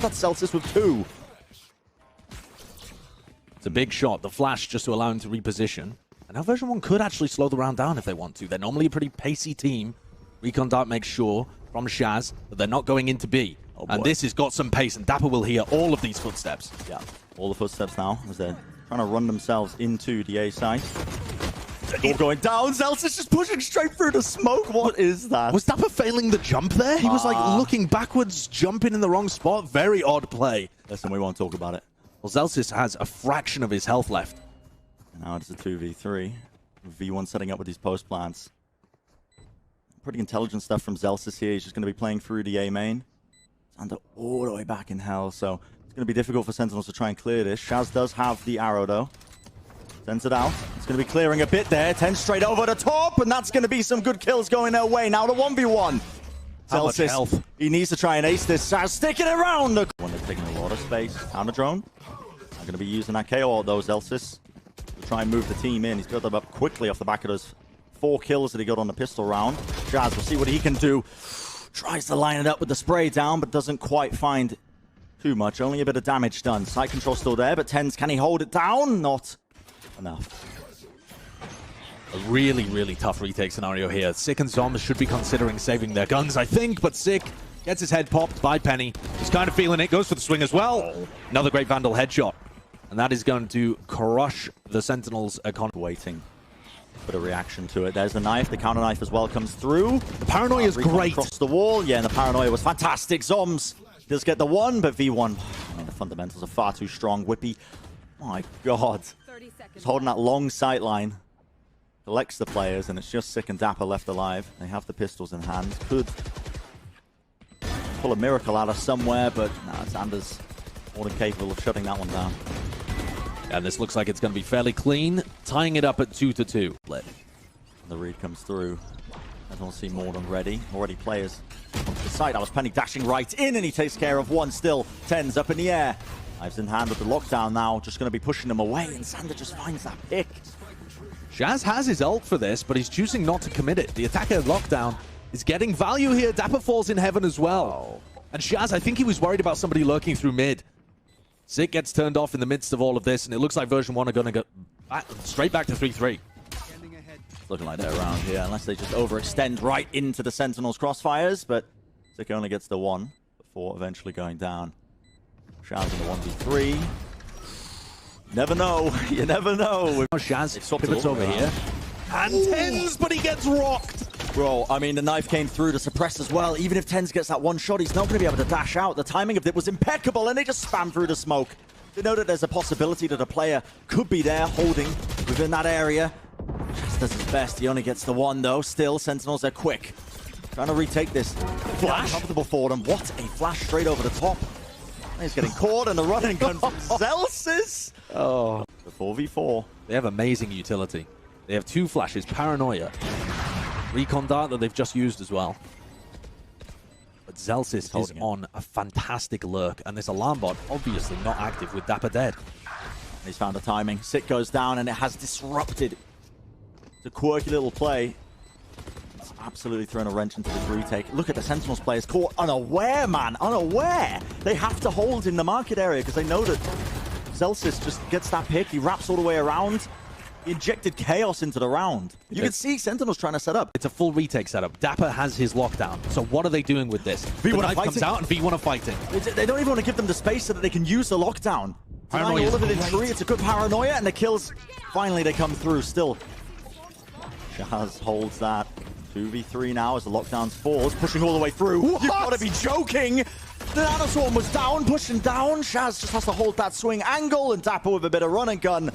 That's Celsius with 2. It's a big shot. The flash just to allow him to reposition. And now version 1 could actually slow the round down if they want to. They're normally a pretty pacey team. Recon Dart makes sure from Shaz that they're not going into B. Oh, and this has got some pace, and Dapper will hear all of these footsteps. Yeah, all the footsteps now as they're trying to run themselves into the A side. All going down. Celsius just pushing straight through the smoke. What is that? Was Dapper failing the jump there? He was like looking backwards, jumping in the wrong spot. Very odd play. Listen, we won't talk about it. Well, Celsius has a fraction of his health left. Now it's a 2v3. V1 setting up with these post plants. Pretty intelligent stuff from Celsius here. He's just going to be playing through the A main. Xander all the way back in hell, so it's going to be difficult for Sentinels to try and clear this. Shaz does have the arrow, though. Sends it out. It's going to be clearing a bit there. 10 straight over the top, and that's going to be some good kills going their way. Now the 1v1. How much health? He needs to try and ace this. Shaz sticking it around. When they're taking a lot of space. Counter drone. I'm going to be using that KO ult, though, Celsius, to try and move the team in. He's built them up quickly off the back of those 4 kills that he got on the pistol round. Shaz will see what he can do. Tries to line it up with the spray down, but doesn't quite find too much. Only a bit of damage done. Sight control still there, but TenZ, can he hold it down? Not enough. A really, really tough retake scenario here. Sick and Zombs should be considering saving their guns, I think, but Sick gets his head popped by Penny. He's kind of feeling it, goes for the swing as well. Another great Vandal headshot. And that is going to crush the Sentinels' economy. Waiting. Bit of reaction to it. There's the knife. The counter knife as well comes through. The paranoia is great. Across the wall. Yeah, and the paranoia was fantastic. Zombs does get the 1, but V1, I mean, the fundamentals are far too strong. Whippy, my God. He's holding that long sight line. Collects the players, and it's just Sick and Dapper left alive. They have the pistols in hand. Could pull a miracle out of somewhere, but nah, Xander's more than capable of shutting that one down. And this looks like it's going to be fairly clean, tying it up at 2-2. The read comes through. I don't see more than ready. Already players onto the site. That was Penny dashing right in, and he takes care of 1 still. TenZ up in the air. Knives in hand with the lockdown now. Just going to be pushing them away, and Xander just finds that pick. Shaz has his ult for this, but he's choosing not to commit it. The attacker lockdown is getting value here. Dapper falls in heaven as well. And Shaz, I think he was worried about somebody lurking through mid. Sick gets turned off in the midst of all of this, and it looks like version 1 are going to go straight back to 3-3. Looking like they're around here, unless they just overextend right into the Sentinels' crossfires, but Sick only gets the 1 before eventually going down. Shaz in the 1v3. Never know. You never know. Shaz pivots over here. And TenZ, but he gets rocked. Bro, I mean, the knife came through to suppress as well. Even if TenZ gets that 1 shot, he's not going to be able to dash out. The timing of it was impeccable, and they just spam through the smoke. They know that there's a possibility that a player could be there holding within that area. Just does his best. He only gets the 1, though. Still, Sentinels are quick. Trying to retake this. Flash. Comfortable for them. What a flash straight over the top. He's getting caught, and the running gun from Celsius. Oh, the 4v4. They have amazing utility. They have 2 flashes, paranoia, recon dart that they've just used as well. But Celsius is on a fantastic lurk, and this alarm bot obviously not active with Dapper dead. He's found the timing. Sick goes down, and it has disrupted. It's a quirky little play. It's absolutely thrown a wrench into this retake. Look at the Sentinels players caught unaware, man, unaware. They have to hold in the market area because they know that Celsius just gets that pick. He wraps all the way around. He injected chaos into the round. You can see Sentinels trying to set up. It's a full retake setup. Dapper has his lockdown. So what are they doing with this? V1 comes out and V1 are fighting. They don't even want to give them the space so that they can use the lockdown. Denying all of it in tree. It's a good paranoia, and the kills, finally they come through still. Shaz holds that. 2v3 now as the lockdowns falls, pushing all the way through. What? You've got to be joking! The Nanoswarm was down, pushing down. Shaz just has to hold that swing angle, and Dapper with a bit of run and gun.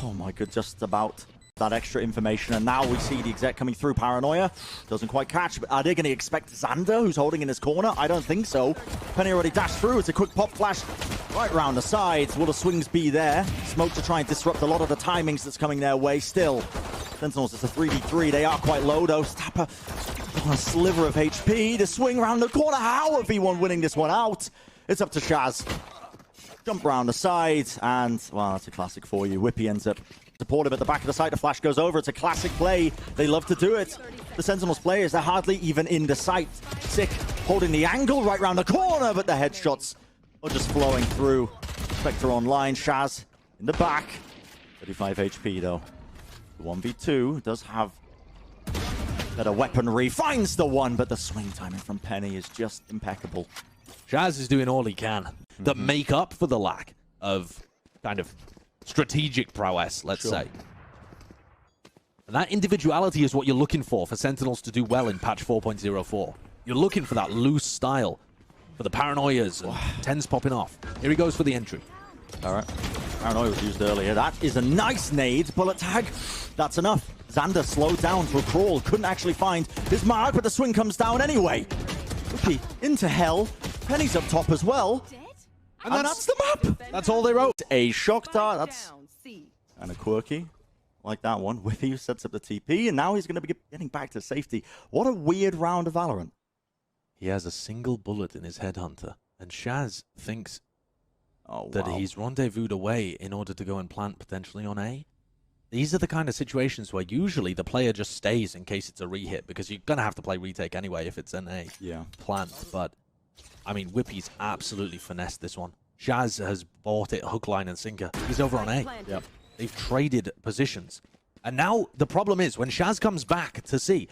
Oh my god, just about that extra information. And now we see the exec coming through. Paranoia doesn't quite catch, but are they going to expect Xander, who's holding in his corner? I don't think so. Penny already dashed through. It's a quick pop flash right around the sides. Will the swings be there? Smoke to try and disrupt a lot of the timings that's coming their way still. Sentinels, it's a 3v3. They are quite low, though. Dapper on a sliver of HP. The swing around the corner. How are V1 winning this one out? It's up to Shaz. Jump around the side, and, well, that's a classic for you. Whippy ends up supportive at the back of the site. The flash goes over. It's a classic play. They love to do it. The Sentinels players, they're hardly even in the site. Sick holding the angle right around the corner, but the headshots or just flowing through. Spectre online, Shaz in the back. 35 HP though. The 1v2 does have better weaponry. Finds the one, but the swing timing from Penny is just impeccable. Shaz is doing all he can to make up for the lack of kind of strategic prowess, let's say. And that individuality is what you're looking for Sentinels to do well in patch 4.04. You're looking for that loose style, for the paranoias and 10s popping off. Here he goes for the entry. All right. Paranoia was used earlier. That is a nice nade. Bullet tag. That's enough. Xander slowed down to a crawl. Couldn't actually find his mark, but the swing comes down anyway. Okay, into hell. Penny's up top as well. And that's the map. That's all they wrote. A shock dart. That's kind of quirky. Like that one. Whippy sets up the TP, and now he's going to be getting back to safety. What a weird round of Valorant. He has a single bullet in his headhunter, and Shaz thinks that he's rendezvoused away in order to go and plant potentially on A. These are the kind of situations where usually the player just stays in case it's a re-hit, because you're going to have to play retake anyway if it's an A plant. But, I mean, Whippy's absolutely finessed this one. Shaz has bought it hook, line, and sinker. He's over on A. Yep. They've traded positions. And now the problem is, when Shaz comes back to C,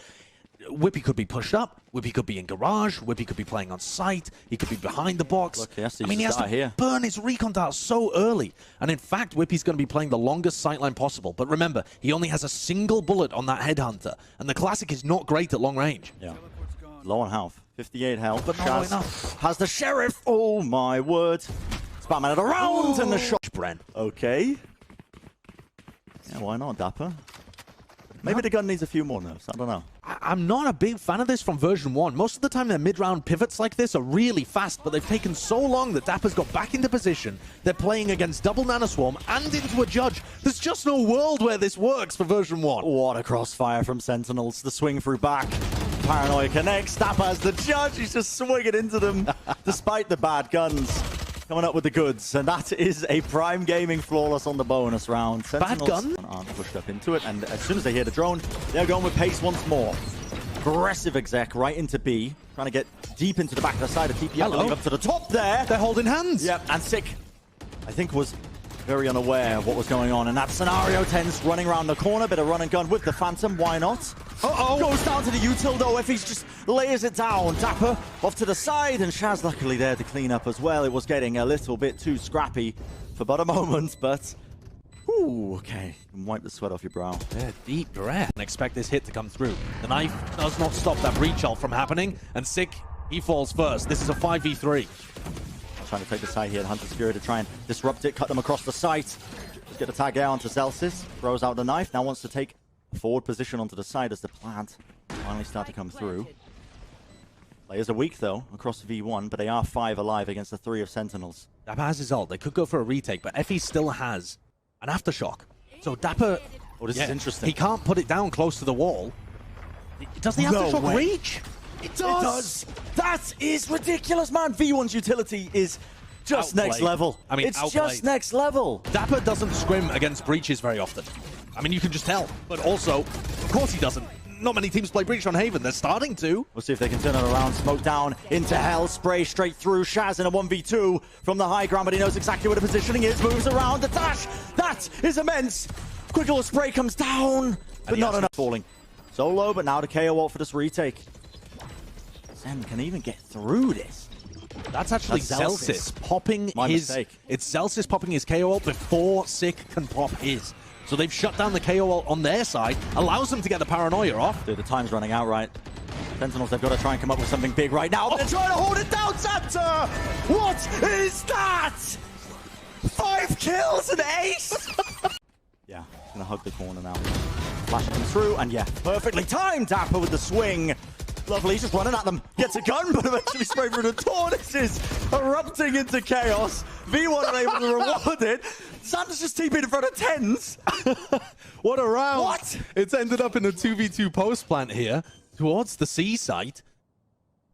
Whippy could be pushed up, Whippy could be in garage, Whippy could be playing on site, he could be behind the box. Look, he has to he burn his recon dart so early. And in fact, Whippy's going to be playing the longest sightline possible. But remember, he only has a single bullet on that headhunter. And the classic is not great at long range. Yeah. Low on health. 58 health. But not enough. Has the sheriff. Oh my word. Spamming it around and the shot. Bren. Okay. Yeah, why not, Dapper? Maybe the gun needs a few more nerfs. I don't know. I'm not a big fan of this from version 1. Most of the time, their mid-round pivots like this are really fast, but they've taken so long that Dapper's got back into position. They're playing against double Nanoswarm and into a Judge. There's just no world where this works for version 1. What a crossfire from Sentinels. The swing through back. Paranoia connects. Dapper has the Judge. He's just swinging into them despite the bad guns. Coming up with the goods, and that is a Prime Gaming flawless on the bonus round. Sentinels bad gun? aren't pushed up into it, and as soon as they hear the drone, they're going with pace once more. Aggressive exec right into B, trying to get deep into the back of the side of TP, I believe, up to the top there. They're holding hands. Yep, and Sick, I think, was very unaware of what was going on in that scenario. 10's running around the corner, bit of run and gun with the Phantom, why not? Goes down to the util though, if he's just layers it down. Dapper off to the side, and Shaz luckily there to clean up as well. It was getting a little bit too scrappy for but a moment, but ooh, okay. Wipe the sweat off your brow. Yeah, deep breath. And expect this hit to come through. The knife does not stop that breach ult from happening, and Sick, he falls first. This is a 5v3. Trying to take the side here, Hunter's Fury to try and disrupt it, cut them across the site. Let's get a tag out onto Zelsis, throws out the knife, now wants to take a forward position onto the side as the plant finally start to come through. Players are weak though, across V1, but they are 5 alive against the 3 of Sentinels. Dapper has his ult. They could go for a retake, but Effie still has an aftershock. So Dapper... Oh, this is interesting. He can't put it down close to the wall. Does the aftershock reach? It does! That is ridiculous, man! V1's utility is just Outplayed. next level. I mean, it's outplayed. just next level. Dapper doesn't scrim against breaches very often. I mean, you can just tell. But also, of course he doesn't. Not many teams play breach on Haven. They're starting to. We'll see if they can turn it around. Smoke down into hell. Spray straight through. Shaz in a 1v2 from the high ground, but he knows exactly where the positioning is. Moves around. The dash! That is immense! Quick little spray comes down, but not enough. Falling. So low, but now the KO ult for this retake. Zen can even get through this. That's actually Zelsis popping his... mistake. It's Zelsis popping his KO ult before Sick can pop his. So they've shut down the KO ult on their side, allows them to get the paranoia off. Dude, the time's running out, right? Sentinels, they've got to try and come up with something big right now. They're trying to hold it down, Santa! What is that? 5 kills, an ace! Yeah, he's gonna hug the corner now. Flash comes through, and yeah, perfectly timed Dapper with the swing. Lovely, he's just running at them. Gets a gun, but eventually sprayed through the door. This is erupting into chaos. V1 are able to reward it. Santa's just TP'd in front of 10s. What a round. What? It's ended up in a 2v2 post plant here towards the C site.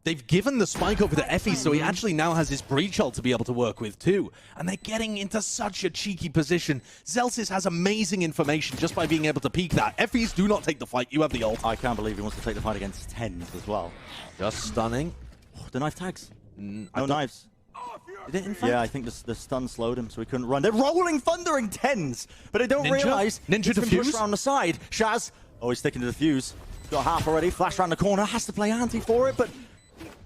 They've given the spike over to Effie, so he actually now has his breach ult to be able to work with too. And they're getting into such a cheeky position. Zelsis has amazing information just by being able to peek that. Effies, do not take the fight. You have the ult. I can't believe he wants to take the fight against 10s as well. Just stunning. Oh, the knife tags. No I knives. Did it, in fact? Yeah, I think the stun slowed him, so he couldn't run. They're rolling thundering 10s, but they don't realize Ninja it's been defuse pushed around the side. Shaz, oh, he's sticking to the fuse. Got half already. Flash around the corner. Has to play anti for it, but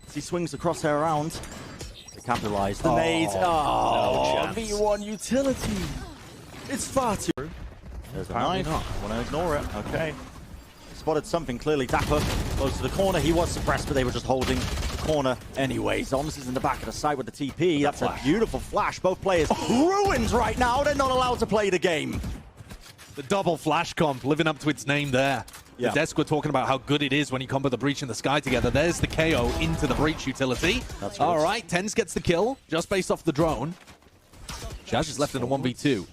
as he swings the crosshair around, they capitalize. The nade. Oh, no V1 utility. It's far too. There's a knife. Want to ignore it. Okay. Spotted something clearly. Dapper close to the corner. He was suppressed, but they were just holding the corner anyway. Zoms is in the back of the site with the TP. That's a beautiful flash. Both players ruined right now. They're not allowed to play the game. The double flash comp living up to its name there. Yeah. The desk were talking about how good it is when you combo the breach and the sky together. There's the KO into the breach utility. That's all right. Tens gets the kill just based off the drone. Jazz is left in a 1v2.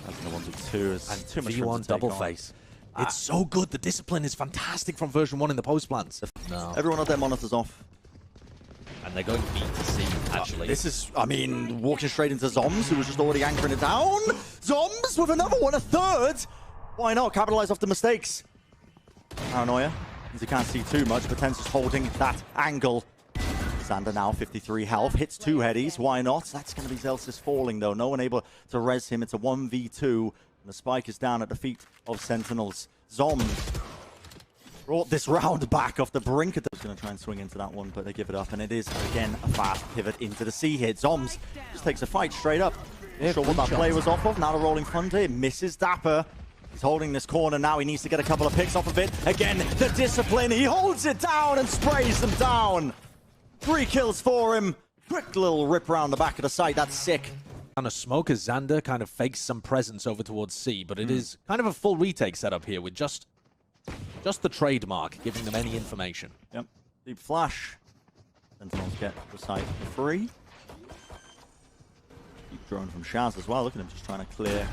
That's in a 1v2. And too much V1 double face. It's so good. The discipline is fantastic from version 1 in the post plans. No. Everyone had their monitors off. And they're going B to C, actually. This is, I mean, walking straight into Zoms, who was just already anchoring it down. Zoms with another one, a third. Why not? Capitalize off the mistakes. Paranoia, as he can't see too much, but Ten's just holding that angle. Xander now 53 health, hits 2 headies. Why not? That's going to be Zelsis falling, though. No one able to res him. It's a 1v2. And the spike is down at the feet of Sentinels. Zoms brought this round back off the brink. Of going to try and swing into that one, but they give it up. And it is, again, a fast pivot into the C hit. Zoms just takes a fight straight up. Not sure what that play was off of. Now the rolling thunder. It misses Dapper. He's holding this corner now. He needs to get a couple of picks off of it. Again, the discipline. He holds it down and sprays them down. 3 kills for him. Quick little rip around the back of the site. That's sick. On a smoke as Xander kind of fakes some presence over towards C, but it is kind of a full retake setup here with just the trademark giving them any information. Yep. Deep flash. Sentinels get the site free. Deep drone from Shaz as well. Look at him just trying to clear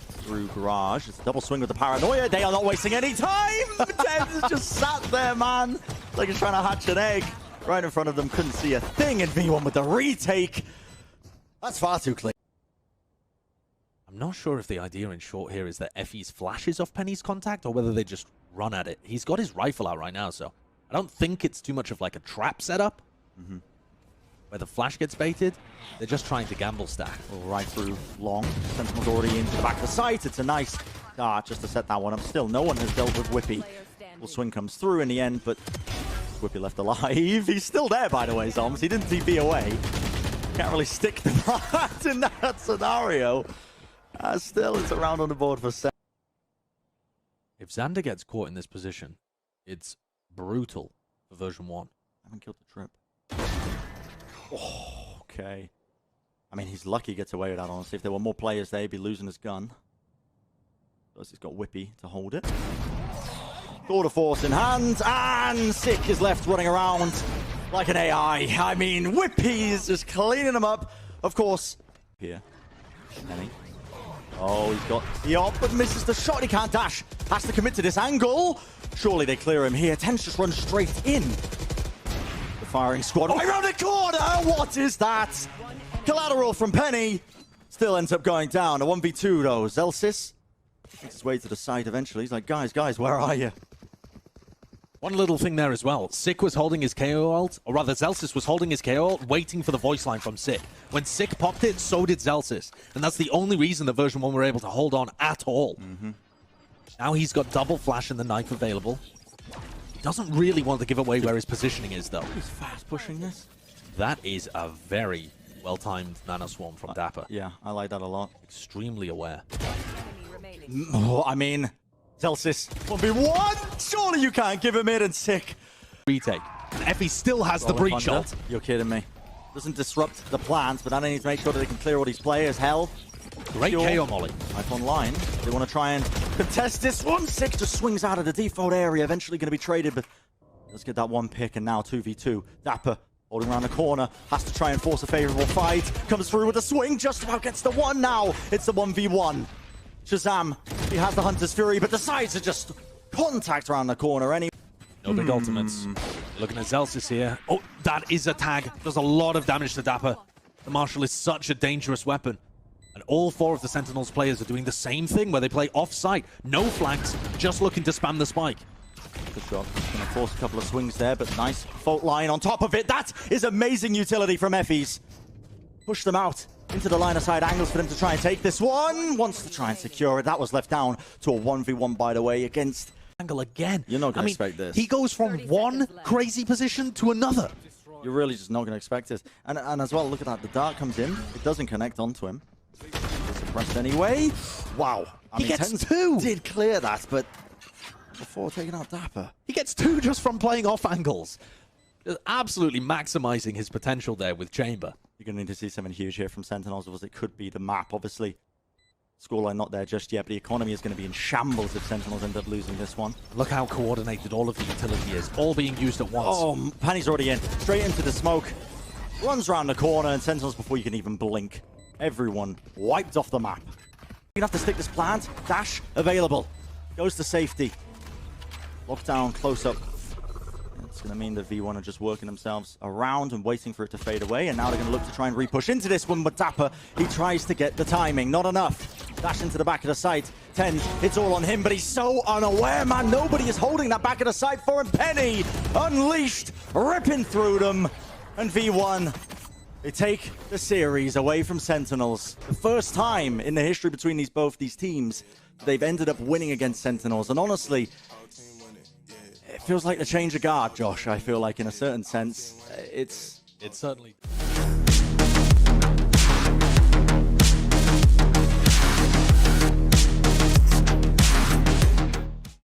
through garage. It's a double swing with the paranoia. They are not wasting any time. Tens just sat there, man. Like he's trying to hatch an egg. Right in front of them. Couldn't see a thing. And V1 with the retake. That's far too clean. I'm not sure if the idea in short here is that FE's flashes off Penny's contact or whether they just run at it. He's got his rifle out right now, so I don't think it's too much of like a trap setup where the flash gets baited. They're just trying to gamble stack. Right through long. Sentinel's already into the back of the site. It's a nice dart just to set that one up. Still, no one has dealt with Whippy. Full swing comes through in the end, but Whippy left alive. He's still there, by the way, Zoms. He didn't TP away. Can't really stick the bat in that scenario. Still, it's a round on the board for 7. If Xander gets caught in this position, it's brutal for version 1. Haven't killed the trip. Oh, okay. I mean, he's lucky he gets away with that, honestly. If there were more players there, he'd be losing his gun. Plus, he's got Whippy to hold it. Order force in hand, and Sick is left running around like an AI. I mean, Whippy is just cleaning them up. Of course, here. Penny. Oh, he's got the op, but misses the shot. He can't dash. Has to commit to this angle. Surely they clear him here. Tens just run straight in. The firing squad right around the corner. What is that? Collateral from Penny. Still ends up going down. A 1v2 though. Zelsis makes his way to the side eventually. He's like, guys, where are you? One little thing there as well. Sick was holding his KO ult, or rather Zelsis was holding his KO ult, waiting for the voice line from Sick. When Sick popped it, so did Zelsis. And that's the only reason that version 1 were able to hold on at all. Now he's got double flash and the knife available. He doesn't really want to give away where his positioning is, though. He's fast pushing this. That is a very well-timed Nano Swarm from Dapper. Yeah, I like that a lot. Extremely aware. Oh, I mean, Zelsis 1v1. Surely you can't give him it, and Sick. Retake. Effie still has the breach ult. You're kidding me. Doesn't disrupt the plans, but now they need to make sure that they can clear all these players. Hell. Great KO molly. Life online. They want to try and contest this one. Sick just swings out of the default area. Eventually going to be traded, but let's get that one pick, and now 2v2. Dapper holding around the corner. Has to try and force a favorable fight. Comes through with a swing. Just about gets the one now. It's the 1v1. Shazam, he has the Hunter's Fury, but decides to just contact around the corner anyway. No big ultimates. Looking at Zelsis here. Oh, that is a tag. Does a lot of damage to Dapper. The Marshal is such a dangerous weapon. And all 4 of the Sentinels players are doing the same thing, where they play off-site. No flanks, just looking to spam the spike. For sure. Gonna force a couple of swings there, but nice fault line on top of it. That is amazing utility from Effie's. Push them out into the line of sight angles for them to try and take this one. Wants to try and secure it. That was left down to a 1v1, by the way, against Angle again. You're not going to expect this. He goes from one crazy position to another. You're really just not going to expect it. And as well, look at that. The dart comes in. It doesn't connect onto him. It's suppressed anyway. Wow. He gets two. Did clear that, but before taking out Dapper. He gets two just from playing off angles. Just absolutely maximizing his potential there with Chamber. You're going to need to see something huge here from Sentinels, because it could be the map, obviously. Scoreline not there just yet, but the economy is going to be in shambles if Sentinels end up losing this one. Look how coordinated all of the utility is, all being used at once. Oh, Penny's already in. Straight into the smoke. Runs around the corner, and Sentinels before you can even blink. Everyone wiped off the map. You're going to have to stick this plant. Dash available. Goes to safety. Lockdown, close up. It's going to mean the V1 are just working themselves around and waiting for it to fade away. And now they're going to look to try and re-push into this one. But Dapper, he tries to get the timing. Not enough. Dash into the back of the site. 10, it's all on him, but he's so unaware, man. Nobody is holding that back of the site for him. Penny, unleashed, ripping through them. And V1, they take the series away from Sentinels. The first time in the history between both these teams, they've ended up winning against Sentinels. And honestly, it feels like the change of guard, Josh. I feel like in a certain sense, it's certainly...